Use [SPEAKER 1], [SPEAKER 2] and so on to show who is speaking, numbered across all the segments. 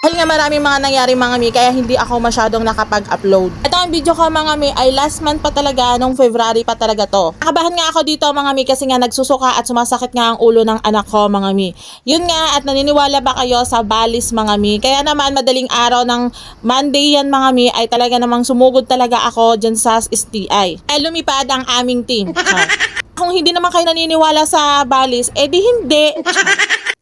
[SPEAKER 1] Dahil nga maraming mga nangyari mga mi, kaya hindi ako masyadong nakapag-upload. Ito ang video ko mga mi ay last month pa talaga, nung February pa talaga to. Nakabahan nga ako dito mga mi kasi nga nagsusuka at sumasakit nga ang ulo ng anak ko mga mi. Yun nga, at naniniwala ba kayo sa balis mga mi? Kaya naman madaling araw ng Monday yan mga mi ay talaga namang sumugod talaga ako dyan sa STI. Ay lumipad ang aming team. Kung hindi naman kayo naniniwala sa balis, di hindi.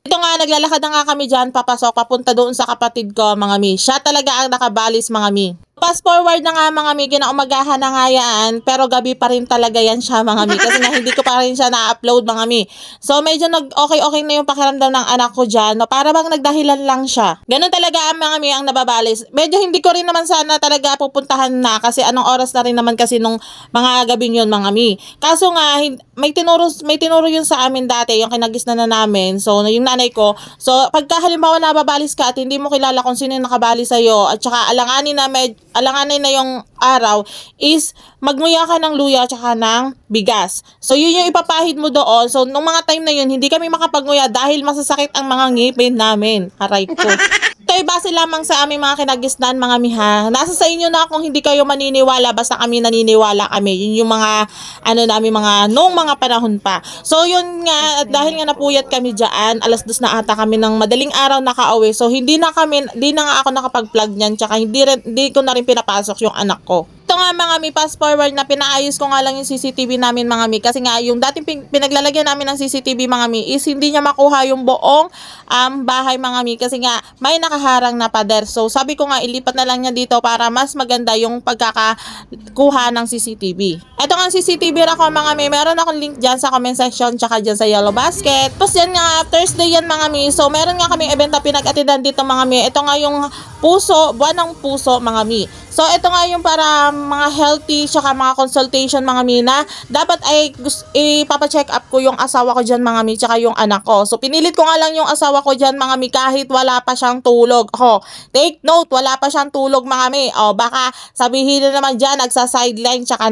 [SPEAKER 1] Ito nga, naglalakad na nga kami dyan, papasok, papunta doon sa kapatid ko, mga mi. Siya talaga ang nakabalis, mga mi. Fast forward na nga, mga mi, kinaumagahan na nga yan, pero gabi pa rin talaga yan siya, mga mi. Kasi nga, hindi ko pa rin siya na-upload, mga mi. So, medyo okay na yung pakiramdam ng anak ko dyan, no? Para bang nagdahilan lang siya. Ganun talaga ang mga mi ang nababalis. Medyo hindi ko rin naman sana talaga pupuntahan na, kasi anong oras na rin naman kasi nung mga gabing yun, mga mi. Kaso nga, may tinuro yun sa amin dati, yung kinagisnan na namin. So, yung nanay ko. So, pagka halimbawa nababalis ka at hindi mo kilala kung sino yung nakabali sa'yo at saka alanganin na yung araw is magmuya ka ng luya at saka ng bigas. So, yun yung ipapahid mo doon. So, nung mga time na yun, hindi kami makapagmuya dahil masasakit ang mga ngipin namin. Aray ko. Ito ay base lamang sa aming mga kinagisnan, mga miha. Nasa sa inyo na kung hindi kayo maniniwala, basta kami naniniwala kami. Yun yung mga, namin nung mga panahon pa. So, yun nga, dahil nga napuyat kami dyan, 2:00 na ata kami ng madaling araw nakauwi. So, hindi na nga ako nakapag-vlog niyan, tsaka hindi ko na rin pinapasok yung anak ko. Ito nga mga mi, fast forward na pinaayos ko nga lang yung CCTV namin mga mi, kasi nga yung dating pinaglalagyan namin ng CCTV mga mi is hindi niya makuha yung buong bahay mga mi, kasi nga may nakaharang na pader. So sabi ko nga ilipat na lang niya dito para mas maganda yung pagkakakuha ng CCTV. Ito nga CCTV ako mga mi, meron akong link dyan sa comment section tsaka dyan sa yellow basket. Tapos yan nga, Thursday yan mga mi, so meron nga kaming event na pinag-atidan dito mga mi. Ito nga yung buwan ng puso mga mi. So, ito nga yung para mga healthy tsaka mga consultation mga mi na dapat ay ipapacheck up ko yung asawa ko dyan mga mi tsaka yung anak ko. So, pinilit ko nga lang yung asawa ko dyan mga mi kahit wala pa siyang tulog. Take note, wala pa siyang tulog mga mi. Baka sabihin na naman dyan, nagsa-sideline tsaka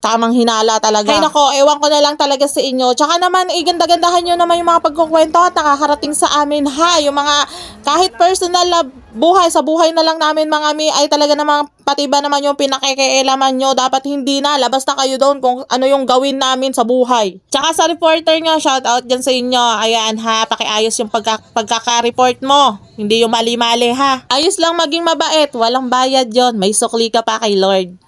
[SPEAKER 1] tamang hinala talaga. Ay nako, ewan ko na lang talaga sa inyo. Tsaka naman, ganda-gandahan nyo naman yung mga pagkukwento at nakakarating sa amin ha. Yung mga kahit personal na buhay, sa buhay na lang namin mga mi ay talaga namang pati ba naman yung pinakikialaman nyo. Dapat hindi na, labas na kayo doon kung ano yung gawin namin sa buhay. Tsaka sa reporter nyo, shout out dyan sa inyo. Ayan ha, pakiayos yung pagkaka-report mo. Hindi yung mali-mali ha. Ayos lang maging mabait, walang bayad yon. May sukli ka pa kay Lord.